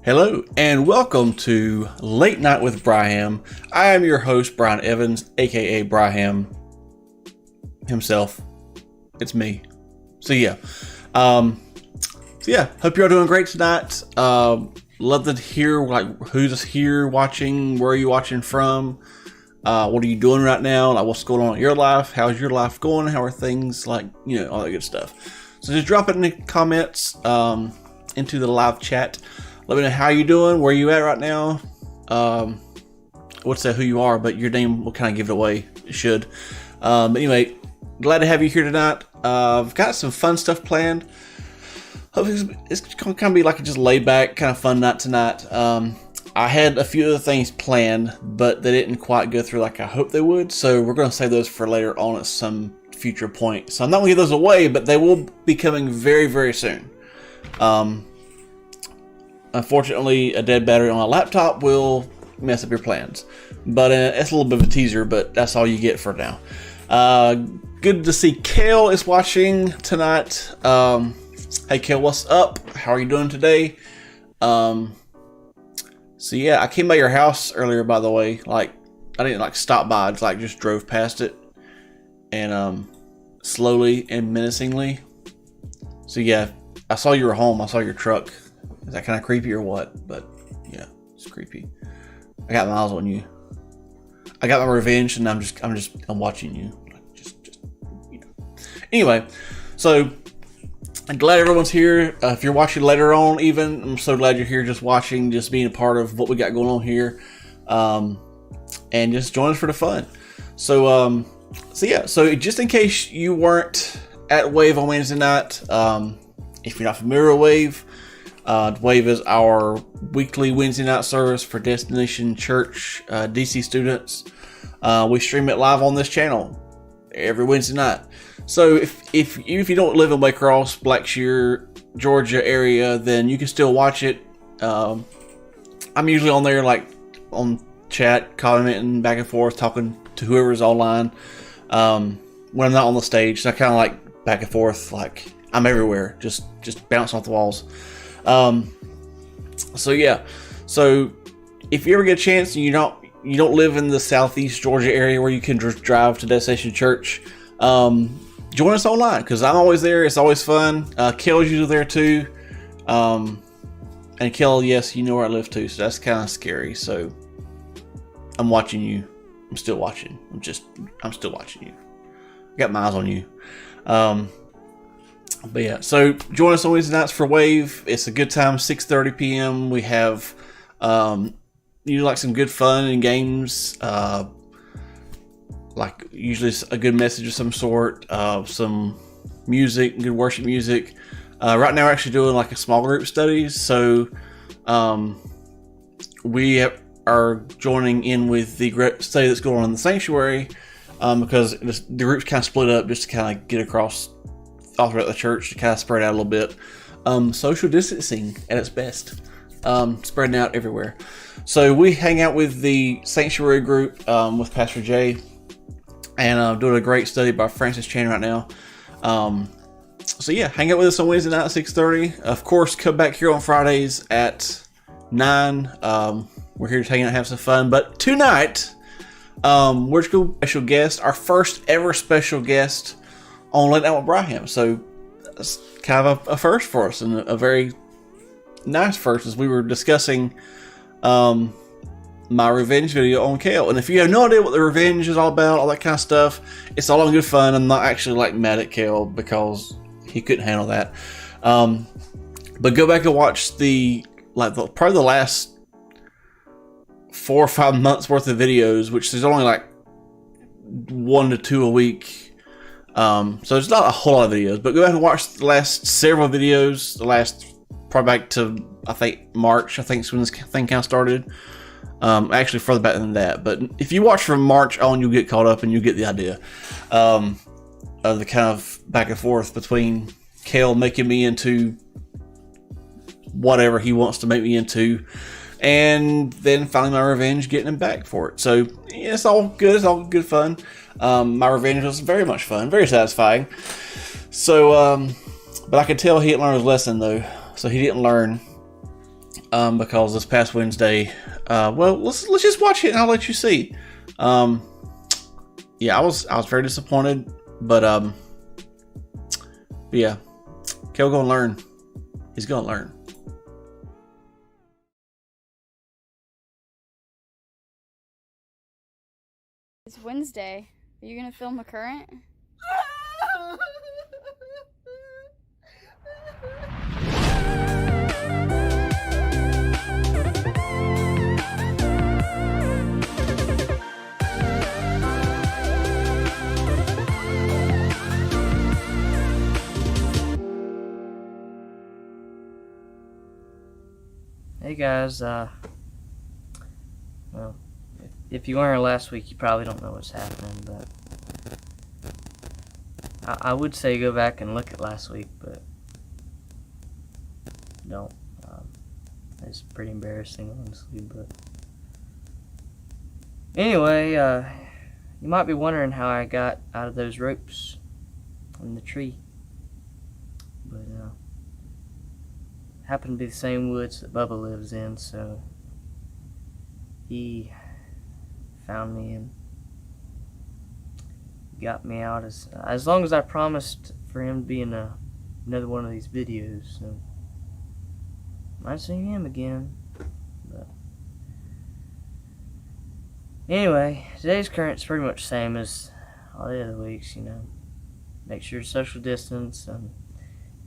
Hello and welcome to Late Night with Bryham. I am your host, Brian Evans, aka Bryham himself. It's me. So yeah, hope you're all doing great tonight. Love to hear who's here watching, where are you watching from, what are you doing right now, like what's going on in your life, how's your life going, how are things, all that good stuff. So just drop it in the comments into the live chat. Let me know how you doing, where you at right now. What's that, who you are, but your name will kind of give it away. It should. But anyway, glad to have you here tonight. I've got some fun stuff planned. Hopefully it's going to kind of be like a just laid back, kind of fun night tonight. I had a few other things planned, but they didn't quite go through like I hoped they would. So we're going to save those for later on at some future point. So I'm not going to give those away, but they will be coming very, very soon. Unfortunately, a dead battery on a laptop will mess up your plans. But it's a little bit of a teaser, but that's all you get for now. Good to see Kale is watching tonight. Hey Kale, what's up? How are you doing today? So yeah, I came by your house earlier, by the way. I didn't stop by, I just drove past it. And slowly and menacingly. So yeah, I saw you were home, I saw your truck. Is that kind of creepy or what? But yeah, it's creepy. I got my eyes on you. I got my revenge, and I'm watching you. Anyway, so I'm glad everyone's here. If you're watching later on, even I'm so glad you're here, just watching, just being a part of what we got going on here, and just join us for the fun. So yeah. So just in case you weren't at Wave on Wednesday night, if you're not familiar with Wave. Wave is our weekly Wednesday night service for Destination Church DC students. We stream it live on this channel every Wednesday night. So if you don't live in Waycross, Blackshear, Georgia area, then you can still watch it. I'm usually on there on chat, commenting back and forth, talking to whoever's online. When I'm not on the stage, so I kind of back and forth, I'm everywhere, just bouncing off the walls. So yeah, so if you ever get a chance and you don't live in the southeast Georgia area where you can just drive to Destination Church, join us online, because I'm always there. It's always fun. Kel's usually there too. And Kel, yes, you know where I live too, so that's kind of scary. So I'm watching you. I'm still watching. I'm still watching you. I got my eyes on you. But yeah, so join us on Wednesday nights for Wave. It's a good time, 6:30 p.m. We have usually some good fun and games, usually a good message of some sort, some music, good worship music. Right now we're actually doing a small group studies, so we are joining in with the study that's going on in the sanctuary, because the group's kind of split up just to kind of get across all throughout the church to kind of spread out a little bit. Social distancing at its best, spreading out everywhere. So we hang out with the sanctuary group with Pastor Jay, and doing a great study by Francis Chan right now. So yeah, hang out with us on Wednesday night at 6:30. Of course, come back here on Fridays at 9. We're here to hang out and have some fun. But tonight, we're just going to special guest, our first ever special guest on Late Night with Bryham. So that's kind of a first for us, and a very nice first, as we were discussing my revenge video on Kale. And if you have no idea what the revenge is all about, all that kind of stuff, it's all in good fun. I'm not actually mad at Kale because he couldn't handle that. But go back and watch probably the last 4 or 5 months worth of videos, which there's only 1 to 2 a week. So there's not a whole lot of videos, but go back and watch the last several videos, probably back to, I think, March, I think is when this thing kind of started. Actually further back than that, but if you watch from March on, you'll get caught up and you'll get the idea of the kind of back and forth between Kale making me into whatever he wants to make me into, and then finally my revenge getting him back for it. So yeah, it's all good. It's all good fun. My revenge was very much fun, very satisfying. So, but I could tell he didn't learn his lesson though. So he didn't learn because this past Wednesday, well, let's just watch it and I'll let you see. Yeah, I was very disappointed, but yeah, Kel gonna learn. He's gonna learn. It's Wednesday. Are you gonna film a current? Hey guys, well, if you weren't here last week, you probably don't know what's happening, but I would say go back and look at last week, but don't. It's pretty embarrassing, honestly, but anyway, you might be wondering how I got out of those ropes in the tree, but happened to be the same woods that Bubba lives in, so he found me and got me out as long as I promised for him to be in another one of these videos. So might see him again, but anyway, today's current's pretty much the same as all the other weeks. Make sure to social distance, and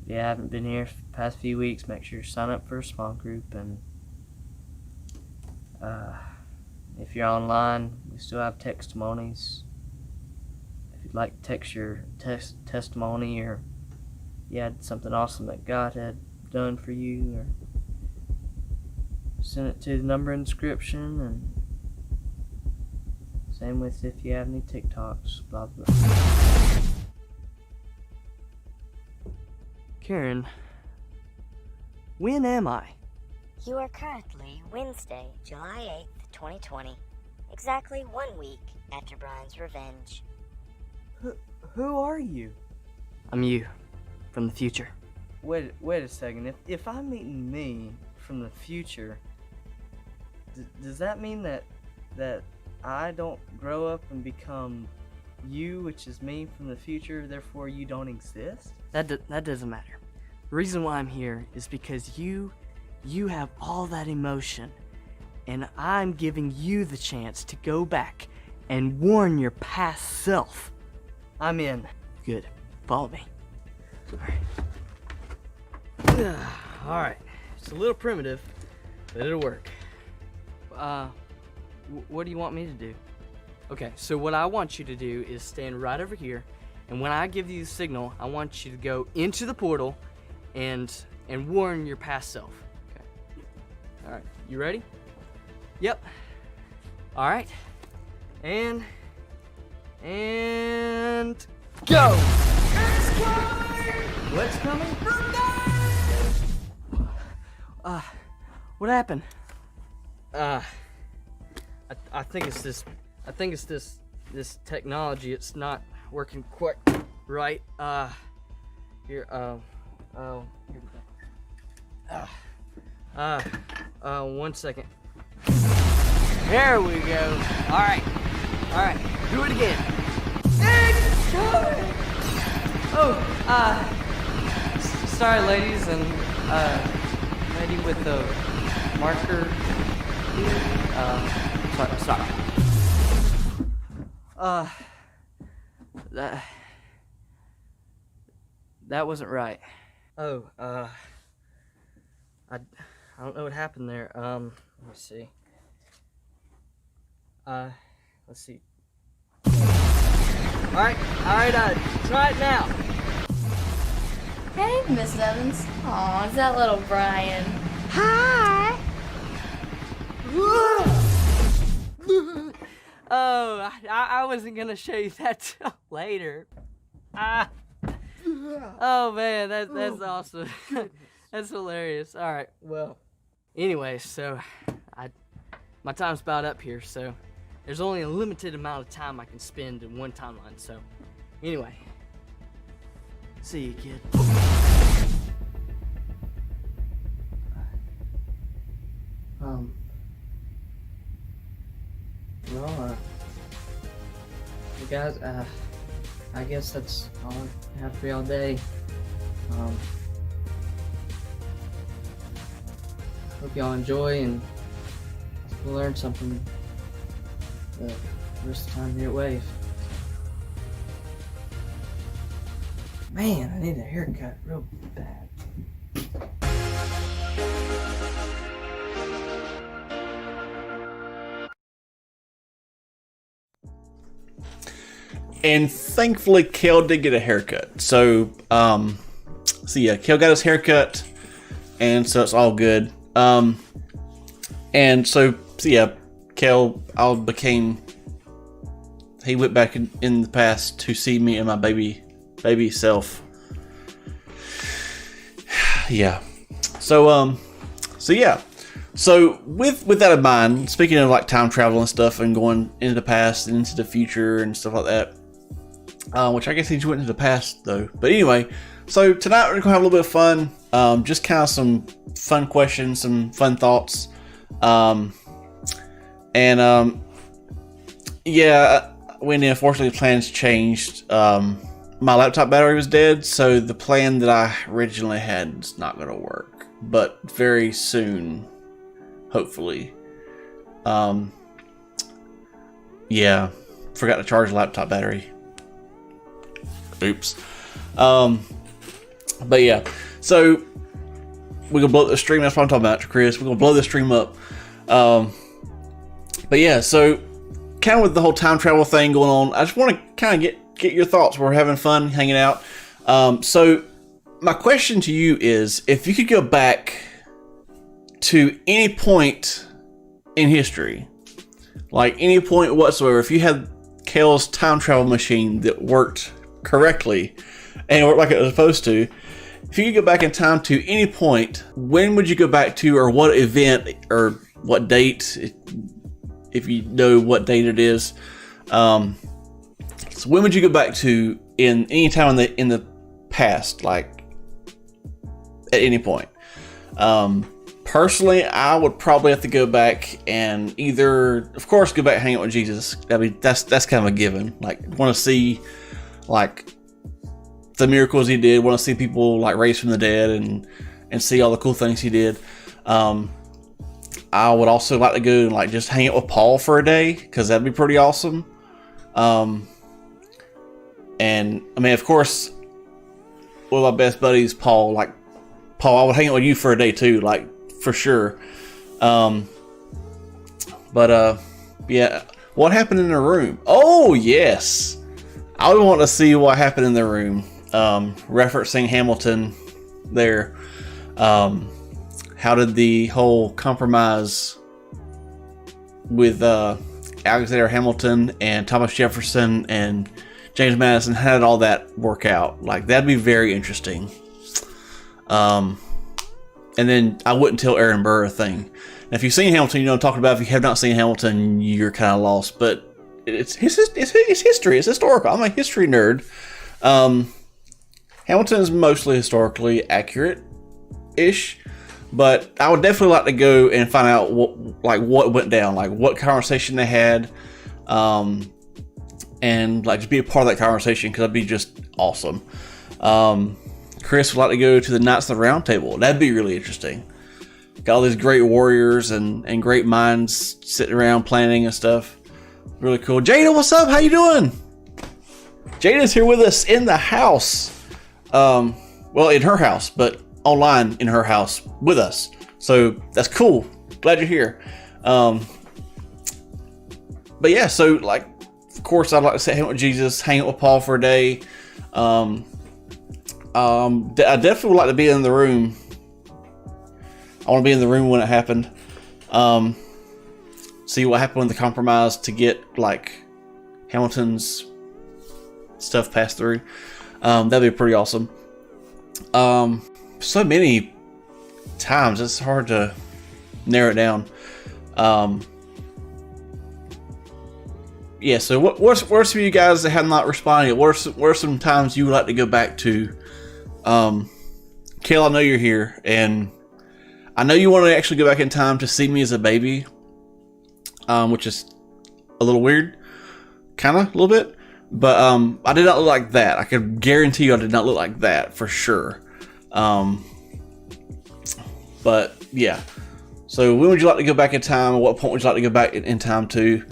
if you haven't been here for the past few weeks, make sure you sign up for a small group, and if you're online, we still have testimonies. If you'd like to text your testimony, or you had something awesome that God had done for you, or send it to the number in the description, and same with if you have any TikToks, blah blah. Karen, when am I? You are currently Wednesday, July 8th, 2020. Exactly 1 week after Brian's revenge. Who are you? I'm you, from the future. Wait a second. If I'm meeting me from the future, does that mean that I don't grow up and become you, which is me from the future, therefore you don't exist? That doesn't matter. The reason why I'm here is because you have all that emotion, and I'm giving you the chance to go back and warn your past self. I'm in. Good. Follow me. Alright. It's a little primitive, but it'll work. What do you want me to do? Okay, so what I want you to do is stand right over here, and when I give you the signal, I want you to go into the portal and warn your past self. Okay. Alright, you ready? Yep. Alright. And go! What's coming? What happened? I think it's this. I think it's this technology. It's not working quite right. Here. Here we go. 1 second. There we go. All right. Do it again. It's coming. Oh, sorry, ladies and lady with the marker here. Sorry. That wasn't right. Oh, I don't know what happened there. Let me see. Let's see. All right, try it now. Hey, Miss Evans. Aw, it's that little Brian. Hi! Oh, I wasn't gonna show you that till later. Oh man, that's awesome. That's hilarious. All right, well, anyway, so my time's about up here, so there's only a limited amount of time I can spend in one timeline. So, anyway, see you, kid. Um, well, you guys, I guess that's all I have for y'all today. Hope y'all enjoy and learn something the rest of the time here at Wave. Man, I need a haircut real bad. And thankfully, Kel did get a haircut. So yeah, Kel got his haircut, and so it's all good. And so yeah, Kel he went back in the past to see me and my baby self. Yeah. So yeah. So with that in mind, speaking of like time travel and stuff and going into the past and into the future and stuff like that, which I guess he just went into the past though. But anyway, so tonight we're gonna have a little bit of fun. Just kind of some fun questions, some fun thoughts. Yeah, when unfortunately plans changed. My laptop battery was dead, so the plan that I originally had is not gonna work. But very soon, hopefully. Yeah, forgot to charge the laptop battery. Oops. But yeah, so we're gonna blow up the stream. That's what I'm talking about, Chris. We're gonna blow the stream up. But yeah, so kind of with the whole time travel thing going on, I just want to kind of get your thoughts. We're having fun hanging out. So my question to you is, if you could go back to any point in history, like any point whatsoever, if you had Kel's time travel machine that worked correctly and worked like it was supposed to, if you could go back in time to any point, when would you go back to, or what event or what date, if you know what date it is? So when would you go back to in any time in the past, like at any point? Personally, I would probably have to go back and either, of course, go back and hang out with Jesus. I mean, that's kind of a given. Like, want to see like the miracles he did. Want to see people like raised from the dead and see all the cool things he did. I would also like to go and like just hang out with Paul for a day, because that'd be pretty awesome. And I mean, of course, one of my best buddies, Paul, I would hang out with you for a day too, like for sure. Yeah, what happened in the room? Oh yes, I would want to see what happened in the room. Referencing Hamilton there. How did the whole compromise with Alexander Hamilton and Thomas Jefferson and James Madison, how did all that work out? Like, that'd be very interesting. And then I wouldn't tell Aaron Burr a thing. And if you've seen Hamilton, you know what I'm talking about. If you have not seen Hamilton, you're kind of lost. But it's history. It's historical. I'm a history nerd. Hamilton is mostly historically accurate-ish. But I would definitely like to go and find out what went down, like what conversation they had, and like just be a part of that conversation, because that'd be just awesome. Chris would like to go to the Knights of the Round Table. That'd be really interesting. Got all these great warriors and great minds sitting around planning and stuff. Really cool. Jada, what's up? How you doing? Jada's here with us in the house. Well, in her house, but online in her house with us, so that's cool. Glad you're here. But yeah, so like, of course, I'd like to hang out with Jesus, hang out with Paul for a day. I definitely would like to be in the room. I want to be in the room when it happened. See what happened with the compromise to get like Hamilton's stuff passed through. That'd be pretty awesome. So many times it's hard to narrow it down. Yeah, so what's some of you guys that have not responded? What are some times you would like to go back to? Kale, I know you're here, and I know you want to actually go back in time to see me as a baby, which is a little weird, kind of a little bit. But I did not look like that. I can guarantee you I did not look like that for sure. But yeah. So when would you like to go back in time? At what point would you like to go back in time to?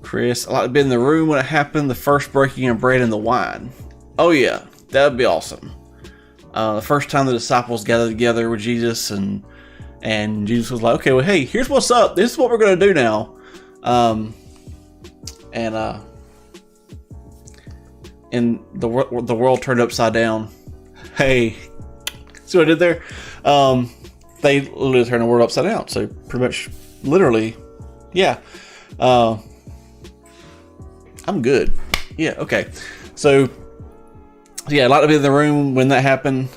Chris, I'd like to be in the room when it happened, the first breaking of bread and the wine. Oh yeah, that would be awesome. The first time the disciples gathered together with Jesus, and Jesus was like, okay, well, hey, here's what's up. This is what we're going to do now. And the world turned upside down. Hey, see what I did there? They literally turned the world upside down. So pretty much, literally, yeah. I'm good. Yeah, okay. So, yeah, I'd like to be in the room when that happened.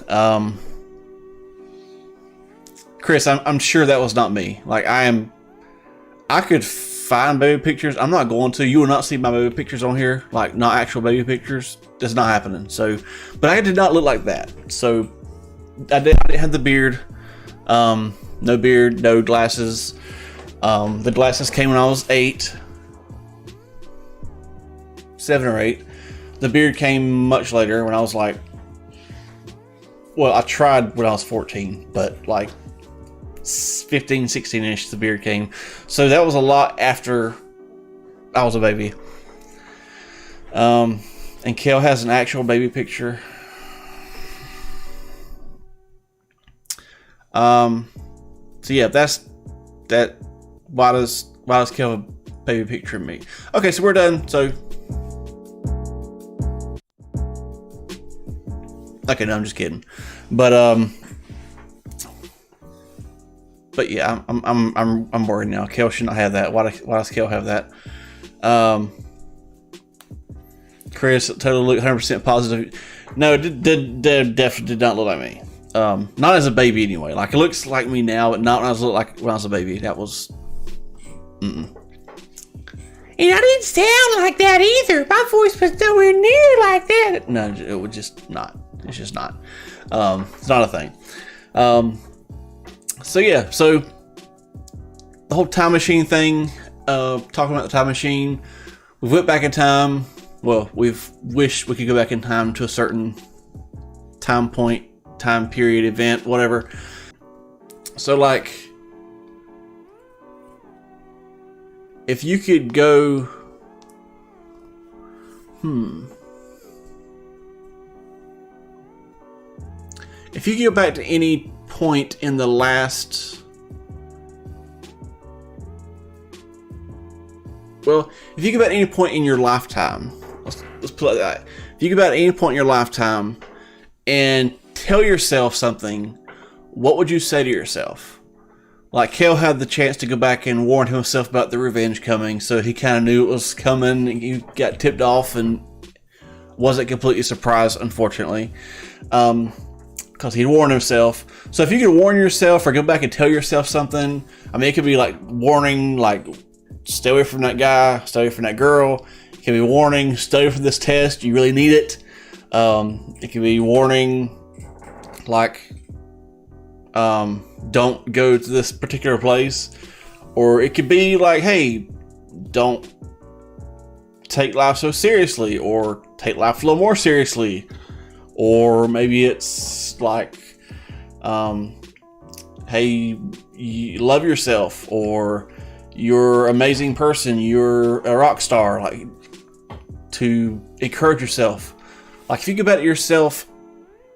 Chris, I'm sure that was not me. Like, I could find baby pictures. I'm not going to. You will not see my baby pictures on here. Like, not actual baby pictures. That's not happening. So, but I did not look like that. So, I didn't have the beard. No beard, no glasses. The glasses came when I was 7 or 8. The beard came much later when I was like, well, I tried when I was 14, but like 15, 16-ish, the beard came. So that was a lot after I was a baby. And Kel has an actual baby picture. So yeah, that's that. Why does Kel have a baby picture of me? Okay, so we're done. So okay, no, I'm just kidding. But yeah, I'm worried now. Kel should not have that. Why does Kel have that? Chris, totally 100% positive. No, it definitely did not look like me. Not as a baby anyway. Like, it looks like me now, but not when I was a baby. That was. And I didn't sound like that either. My voice was nowhere near like that. No, it would just not. It's just not. It's not a thing. So yeah, so the whole time machine thing, talking about the time machine, we went back in time. Well, we've wished we could go back in time to a certain time point, time period, event, whatever. So like, if you could go, if you could go back to any point in the last, well, if you go back to any point in your lifetime, let's put it like that. If you go back to any point in your lifetime and tell yourself something, what would you say to yourself? Like, Kel had the chance to go back and warn himself about the revenge coming, so he kind of knew it was coming, and he got tipped off and wasn't completely surprised, unfortunately, because he'd warned himself. So if you could warn yourself or go back and tell yourself something, I mean, it could be like warning, like, stay away from that guy, stay away from that girl. It could be warning, stay away from this test, you really need it. It could be warning, like, don't go to this particular place. Or it could be like, hey, don't take life so seriously, or take life a little more seriously. Or maybe it's like, hey, you love yourself, or you're an amazing person, you're a rock star, like, to encourage yourself. Like, if you go back to yourself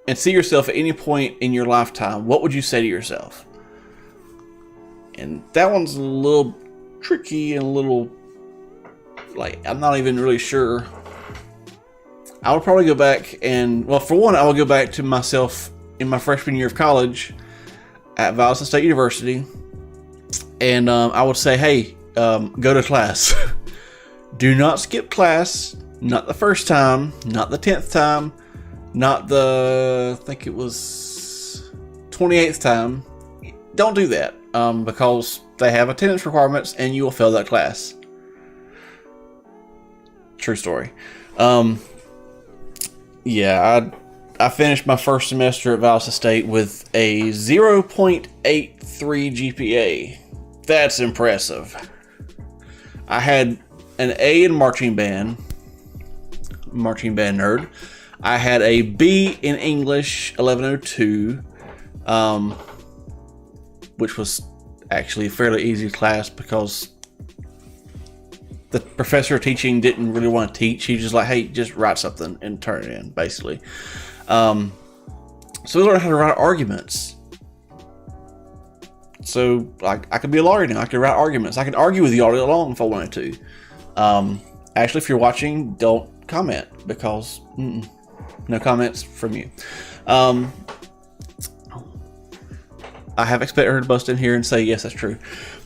and see yourself at any point in your lifetime, what would you say to yourself? And that one's a little tricky and a little, like, I'm not even really sure. I would probably go back and, well, for one, I would go back to myself in my freshman year of college at Valdosta State University. And I would say, hey, go to class. Do not skip class. Not the first time, not the 10th time, not the, I think it was 28th time. Don't do that, because they have attendance requirements and you will fail that class. True story. Yeah, I finished my first semester at Valdosta State with a 0.83 GPA. That's impressive. I had an A in marching band nerd. I had a B in English 1102, which was actually a fairly easy class because the professor teaching didn't really want to teach. He was just like, hey, just write something and turn it in, basically. So we learned how to write arguments. So like, I could be a lawyer now. I could write arguments. I could argue with you all day long if I wanted to. Actually, if you're watching, don't comment because no comments from you. I have expected her to bust in here and say, yes, that's true.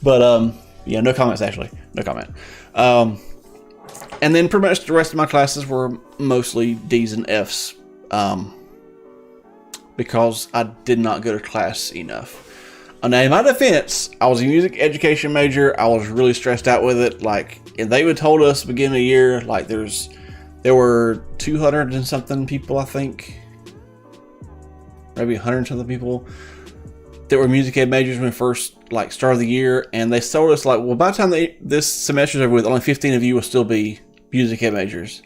But yeah, no comments, actually. No comment. And then pretty much the rest of my classes were mostly D's and F's because I did not go to class enough. Now, in my defense, I was a music education major. I was really stressed out with it. Like, and they would told us beginning of the year, like there were 200 and something people, I think, maybe 100 and something people that were music ed majors when we first like started the year, and they told us like, well, by the time this semester's over with, only 15 of you will still be music ed majors.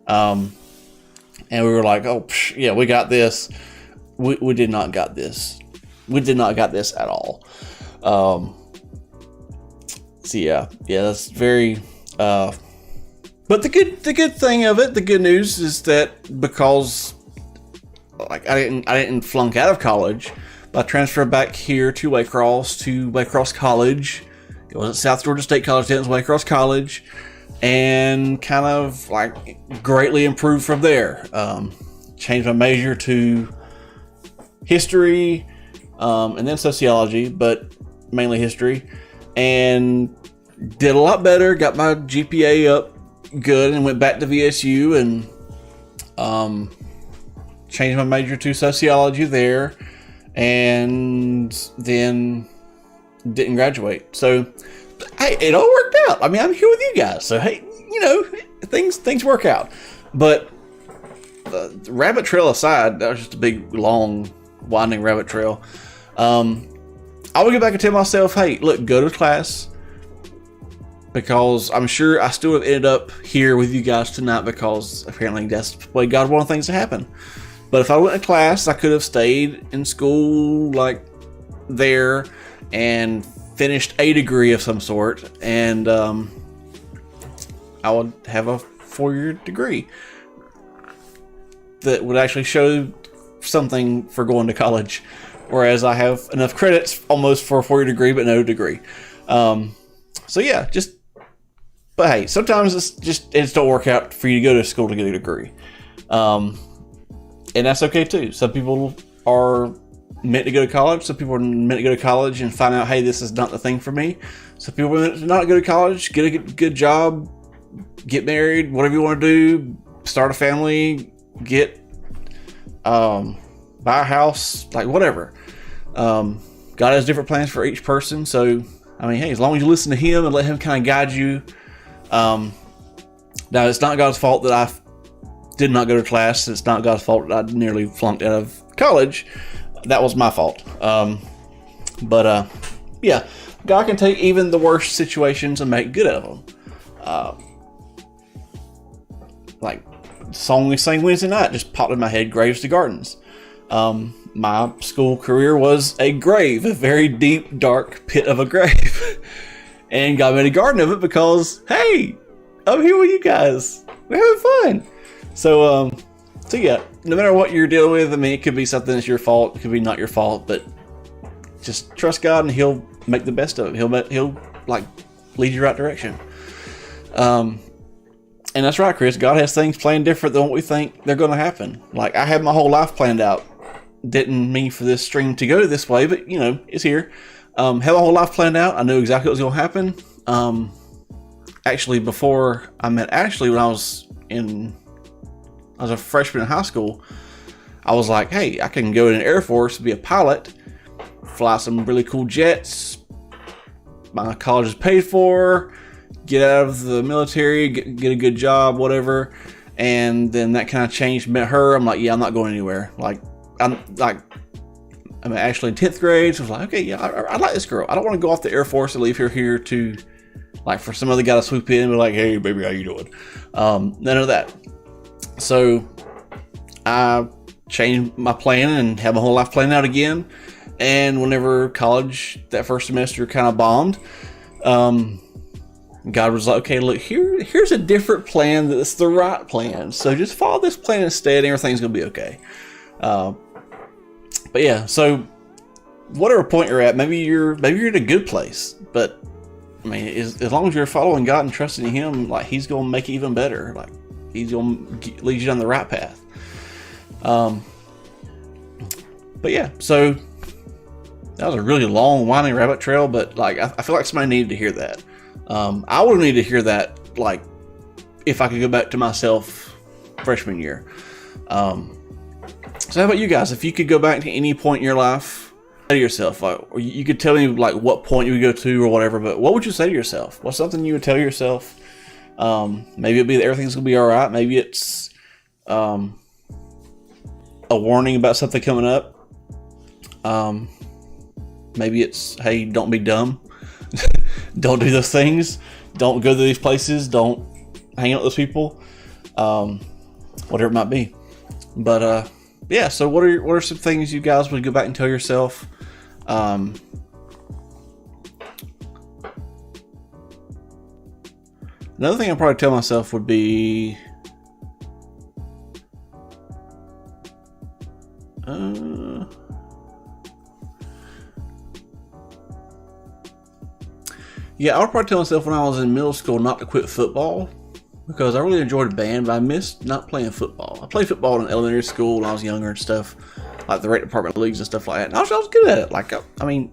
And we were like, oh, yeah, we got this. We did not got this. We did not got this at all. So yeah, that's very. But the good thing of it, the good news is that because like I didn't flunk out of college, but I transferred back here to Waycross College. It wasn't South Georgia State College, it was Waycross College, and kind of like greatly improved from there. Changed my major to history, and then sociology, but mainly history, and did a lot better. Got my GPA up good and went back to VSU and changed my major to sociology there, and then didn't graduate. So hey, it all worked out. I mean, I'm here with you guys, so hey, you know, things work out. But the rabbit trail aside, that was just a big, long, winding rabbit trail. I would go back and tell myself, hey, look, go to class, because I'm sure I still would have ended up here with you guys tonight, because apparently that's the way God wanted things to happen. But if I went to class, I could have stayed in school like there and finished a degree of some sort, and I would have a 4-year degree that would actually show something for going to college, whereas I have enough credits almost for a 4-year degree but no degree. So yeah, but hey, sometimes it just don't work out for you to go to school to get a degree, and that's okay too. Some people are meant to go to college. Some people are meant to go to college and find out, hey, this is not the thing for me. Some people are meant to not go to college, get a good job, get married, whatever you want to do, start a family, buy a house, like whatever. God has different plans for each person. So, I mean, hey, as long as you listen to Him and let Him kind of guide you. Now, it's not God's fault that I did not go to class. It's not God's fault that I nearly flunked out of college. That was my fault. Yeah, God can take even the worst situations and make good of them. Like the song we sang Wednesday night just popped in my head, Graves to Gardens. My school career was a grave, a very deep, dark pit of a grave. And God made a garden of it because, hey, I'm here with you guys. We're having fun. So yeah, no matter what you're dealing with, I mean, it could be something that's your fault. It could be not your fault, but just trust God and He'll make the best of it. He'll like lead you right direction. And that's right, Chris. God has things planned different than what we think they're going to happen. Like, I had my whole life planned out. Didn't mean for this stream to go this way, but you know, it's here. Had my whole life planned out. I knew exactly what was going to happen. Actually, before I met Ashley, when I was a freshman in high school, I was like, hey, I can go in the Air Force, be a pilot, fly some really cool jets. My college is paid for. Get out of the military, get a good job, whatever, and then that kind of changed. Met her, I'm like, yeah, I'm not going anywhere. I'm actually in 10th grade, so I was like, okay, yeah, I like this girl. I don't want to go off the Air Force and leave her here to, like, for some other guy to swoop in and be like, hey, baby, how you doing? None of that. So I changed my plan and had my whole life planned out again. And whenever college, that first semester kind of bombed, God was like, okay, look, here's a different plan that's the right plan. So just follow this plan instead, and everything's going to be okay. But yeah, so whatever point you're at, maybe you're in a good place. But I mean, as long as you're following God and trusting in Him, like, He's going to make it even better. Like, He's going to lead you down the right path. But yeah, so that was a really long, winding rabbit trail. But like, I feel like somebody needed to hear that. I would need to hear that, like, if I could go back to myself freshman year. So how about you guys? If you could go back to any point in your life, say to yourself, like, or you could tell me like what point you would go to or whatever, but what would you say to yourself? What's something you would tell yourself? Maybe it'd be that everything's gonna be all right. Maybe it's a warning about something coming up. Maybe it's, hey, don't be dumb. Don't do those things. Don't go to these places. Don't hang out with those people. Whatever it might be. But yeah. So what are some things you guys would go back and tell yourself? Another thing I'd probably tell myself would be, yeah, I would probably tell myself when I was in middle school not to quit football, because I really enjoyed band, but I missed not playing football. I played football in elementary school when I was younger and stuff, like the rec department leagues and stuff like that. And I was good at it. Like, I mean,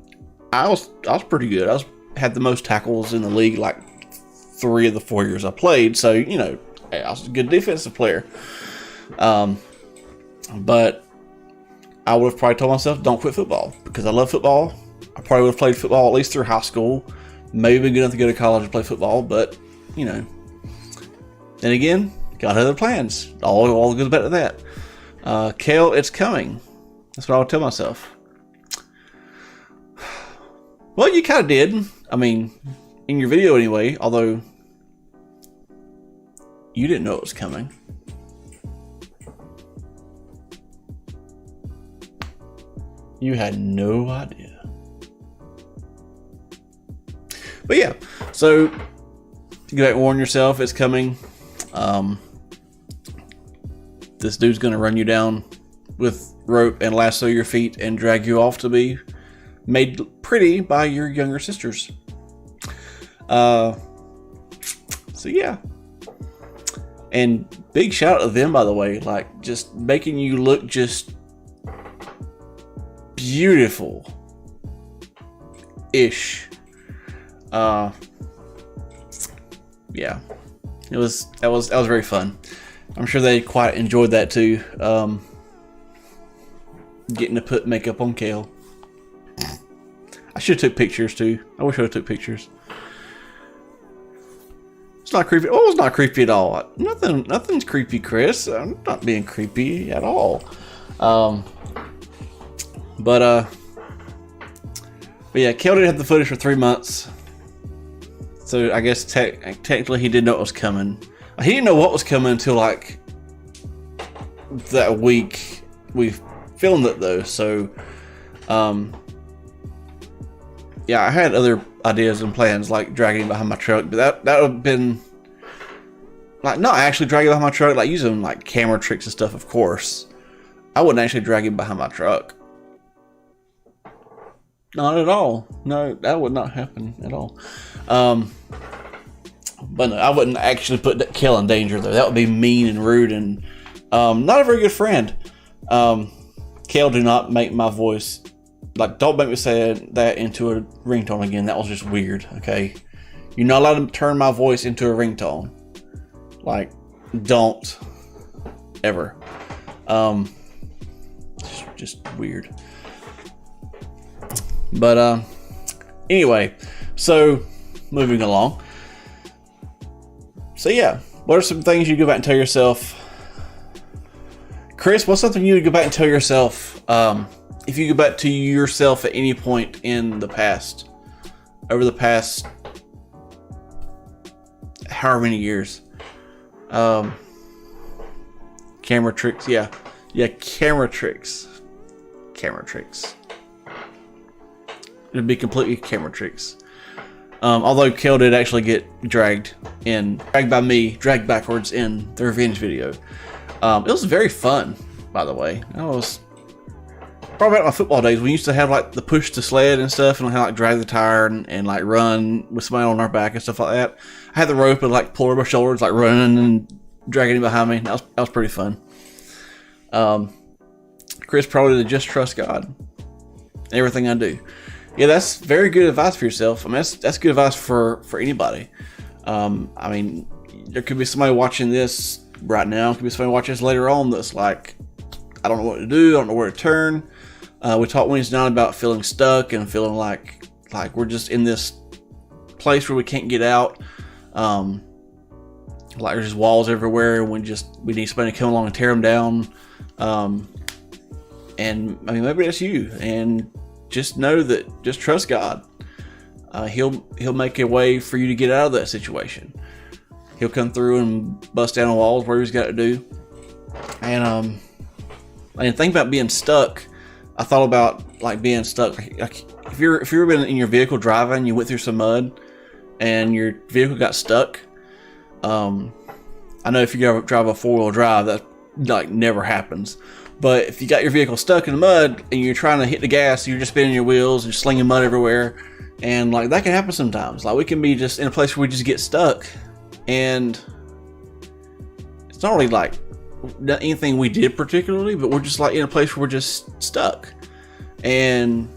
I was pretty good. Had the most tackles in the league like 3 of the 4 years I played. So, you know, I was a good defensive player. But I would have probably told myself, don't quit football, because I love football. I probably would have played football at least through high school. Maybe been good enough to go to college and play football, but, you know. Then again, got other plans. All goes back to that. Kale, it's coming. That's what I would tell myself. Well, you kind of did. I mean, in your video anyway, although you didn't know it was coming. You had no idea. But yeah, so go back and warn yourself, it's coming. This dude's gonna run you down with rope and lasso your feet and drag you off to be made pretty by your younger sisters. So yeah, and big shout out to them, by the way, like, just making you look just beautiful ish. Yeah, that was very fun. I'm sure they quite enjoyed that too. Getting to put makeup on Kale. I should have took pictures too. I wish I would have took pictures. It's not creepy. Oh, it's not creepy at all. Nothing's creepy, Chris. I'm not being creepy at all. But yeah, Kale didn't have the footage for 3 months. So I guess technically he didn't know it was coming. He didn't know what was coming until like that week we filmed it though. So yeah, I had other ideas and plans, like dragging him behind my truck, but that would have been like not actually dragging behind my truck, like using like camera tricks and stuff. Of course, I wouldn't actually drag him behind my truck. Not at all. No, that would not happen at all. But no, I wouldn't actually put Kale in danger though. That would be mean and rude and not a very good friend. Kale, do not make my voice, like, don't make me say that into a ringtone again. That was just weird. Okay, you're not allowed to turn my voice into a ringtone. Like, don't ever. Just weird. But anyway, so moving along. So yeah, What are some things you go back and tell yourself? Chris, what's something you would go back and tell yourself if you go back to yourself at any point in the past, over the past however many years? Camera tricks, yeah, camera tricks. It'd be completely camera tricks. Although Kel did actually get dragged backwards in the revenge video. It was very fun, by the way. I was probably about my football days. We used to have like the push to sled and stuff, and like drag the tire and like run with somebody on our back and stuff like that. I had the rope and like pull over my shoulders, like running and dragging him behind me. That was pretty fun. Chris probably did just trust God. Everything I do. Yeah, that's very good advice for yourself. I mean, that's good advice for anybody. I mean, there could be somebody watching this right now. Could be somebody watching this later on that's like, I don't know what to do. I don't know where to turn. We talked Wednesday night about feeling stuck and feeling like we're just in this place where we can't get out. Like there's just walls everywhere, and we need somebody to come along and tear them down. And I mean, maybe that's you. And just know that, just trust God. He'll make a way for you to get out of that situation. He'll come through and bust down the walls where he's got to do. And think about being stuck. I thought about like being stuck. Like if you've ever been in your vehicle driving, you went through some mud, and your vehicle got stuck. I know if you drive a 4-wheel drive, that like never happens. But if you got your vehicle stuck in the mud and you're trying to hit the gas, you're just spinning your wheels and slinging mud everywhere, and like that can happen sometimes. Like we can be just in a place where we just get stuck, and it's not really like anything we did particularly, but we're just like in a place where we're just stuck, and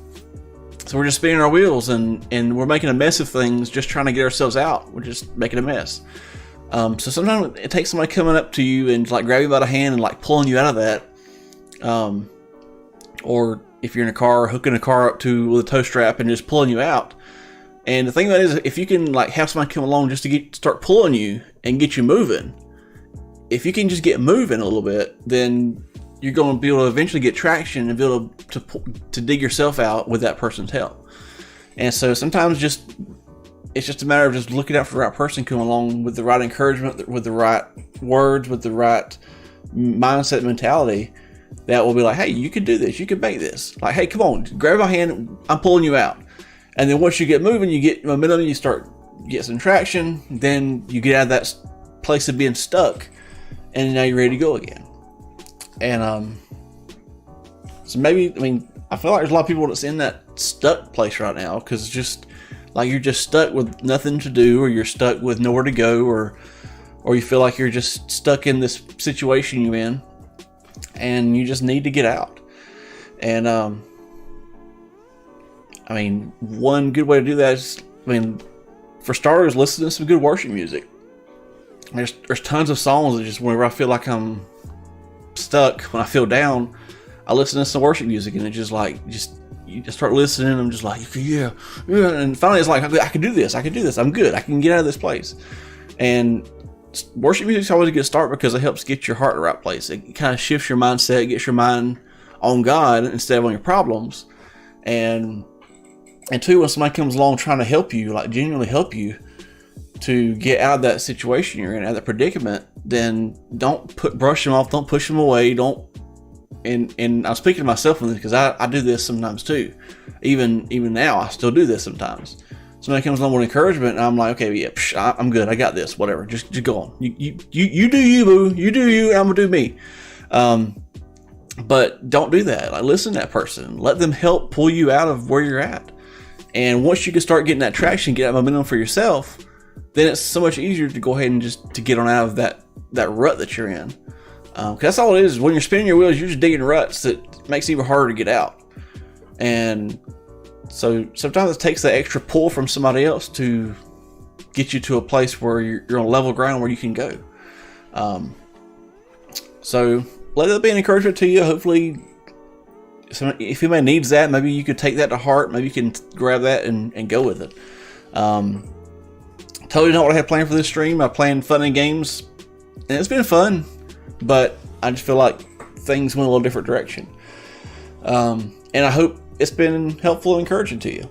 so we're just spinning our wheels and we're making a mess of things, just trying to get ourselves out. We're just making a mess. So sometimes it takes somebody coming up to you and like grabbing you by the hand and like pulling you out of that. Or if you're in a car, hooking a car up with a tow strap and just pulling you out. And the thing about it is, if you can like have somebody come along just to start pulling you and get you moving, if you can just get moving a little bit, then you're going to be able to eventually get traction and be able to dig yourself out with that person's help. And so sometimes it's just a matter of just looking out for the right person coming along with the right encouragement, with the right words, with the right mindset, mentality, that will be like, hey, you can do this, you can make this. Like, hey, come on, grab my hand, I'm pulling you out. And then once you get moving, you get momentum, you start get some traction, then you get out of that place of being stuck, and now you're ready to go again. And so maybe, I mean, I feel like there's a lot of people that's in that stuck place right now, because it's just like you're just stuck with nothing to do, or you're stuck with nowhere to go, or you feel like you're just stuck in this situation you're in, and you just need to get out. And I mean, one good way to do that is, I mean, for starters, listen to some good worship music. There's tons of songs that just, whenever I feel like I'm stuck, when I feel down, I listen to some worship music, and it just like, you just start listening, and I'm just like, yeah. And finally it's like, I can do this, I'm good, I can get out of this place. And worship music is always a good start, because it helps get your heart in the right place. It kind of shifts your mindset, gets your mind on God instead of on your problems. And two, when somebody comes along trying to help you, like genuinely help you to get out of that situation you're in, out of that predicament, then don't brush them off, don't push them away, and I'm speaking to myself on this, because I do this sometimes too. Even now, I still do this sometimes. Somebody comes along with encouragement, and I'm like, okay, yeah, I'm good, I got this, whatever, just go on. You do you, boo, you do you, and I'm gonna do me. But don't do that. Like, listen to that person, let them help pull you out of where you're at. And once you can start getting that traction, get that momentum for yourself, then it's so much easier to go ahead and just to get on out of that rut that you're in. Because that's all it is. When you're spinning your wheels, you're just digging ruts that makes it even harder to get out. And so sometimes it takes that extra pull from somebody else to get you to a place where you're on level ground where you can go. So let that be an encouragement to you. Hopefully, if anybody needs that, maybe you could take that to heart. Maybe you can grab that and go with it. Totally not what I had planned for this stream. I planned fun and games, And it's been fun, but I just feel like things went a little different direction. And I hope it's been helpful and encouraging to you.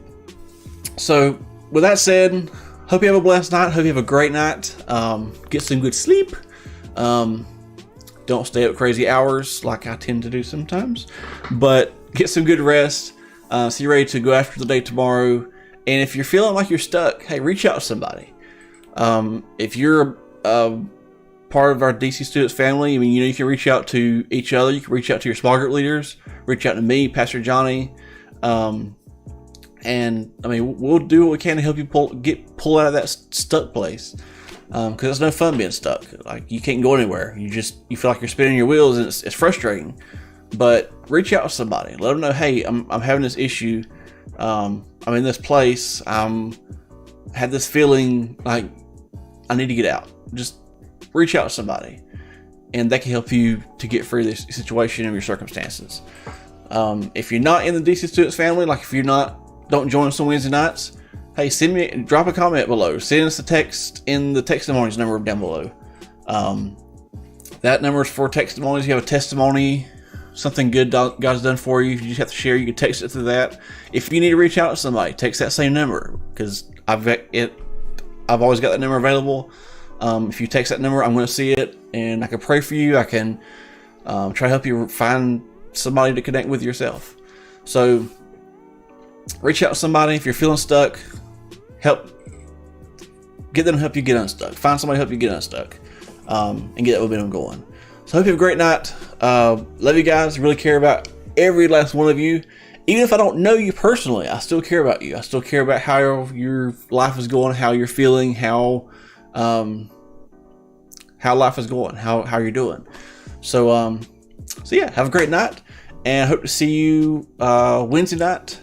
So with that said, hope you have a blessed night. Hope you have a great night. Get some good sleep. Don't stay up crazy hours like I tend to do sometimes, but get some good rest. So you're ready to go after the day tomorrow. And if you're feeling like you're stuck, hey, reach out to somebody. If you're part of our DC Students family, I mean, you can reach out to each other. You can reach out to your small group leaders. Reach out to me, Pastor Johnny. And I mean, we'll do what we can to help you pull out of that stuck place. Because it's no fun being stuck. Like, you can't go anywhere. You feel like you're spinning your wheels, and it's frustrating. But reach out to somebody. Let them know, hey, I'm having this issue. I'm in this place. Had this feeling like I need to get out. Just reach out to somebody, and that can help you to get free of this situation and your circumstances. If you're not in the DC Students family, like if don't join us on Wednesday nights, hey, drop a comment below. Send us a text in the testimonies number down below. That number is for testimonies. You have a testimony, something good God's done for you. If you just have to share, you can text it to that. If you need to reach out to somebody, text that same number, because I've always got that number available. If you text that number, I'm going to see it, and I can pray for you. I can try to help you find somebody to connect with yourself. So reach out to somebody. If you're feeling stuck, get them to help you get unstuck. Find somebody to help you get unstuck, and get that momentum going. So I hope you have a great night. Love you guys. Really care about every last one of you. Even if I don't know you personally, I still care about you. I still care about how your life is going, how you're feeling, how life is going, how you're doing. So yeah, have a great night, and I hope to see you Wednesday night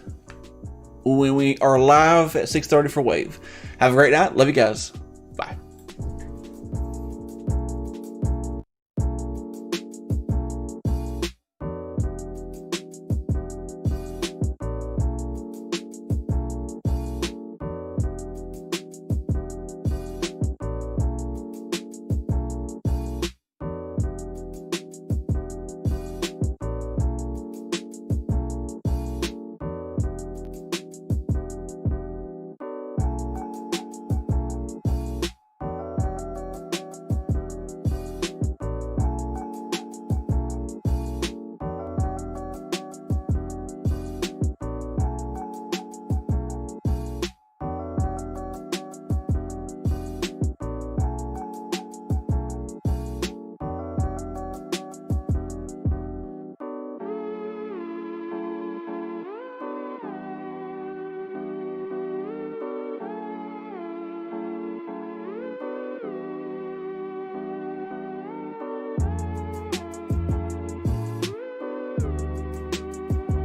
when we are live at 6:30 for Wave. Have a great night. Love you guys.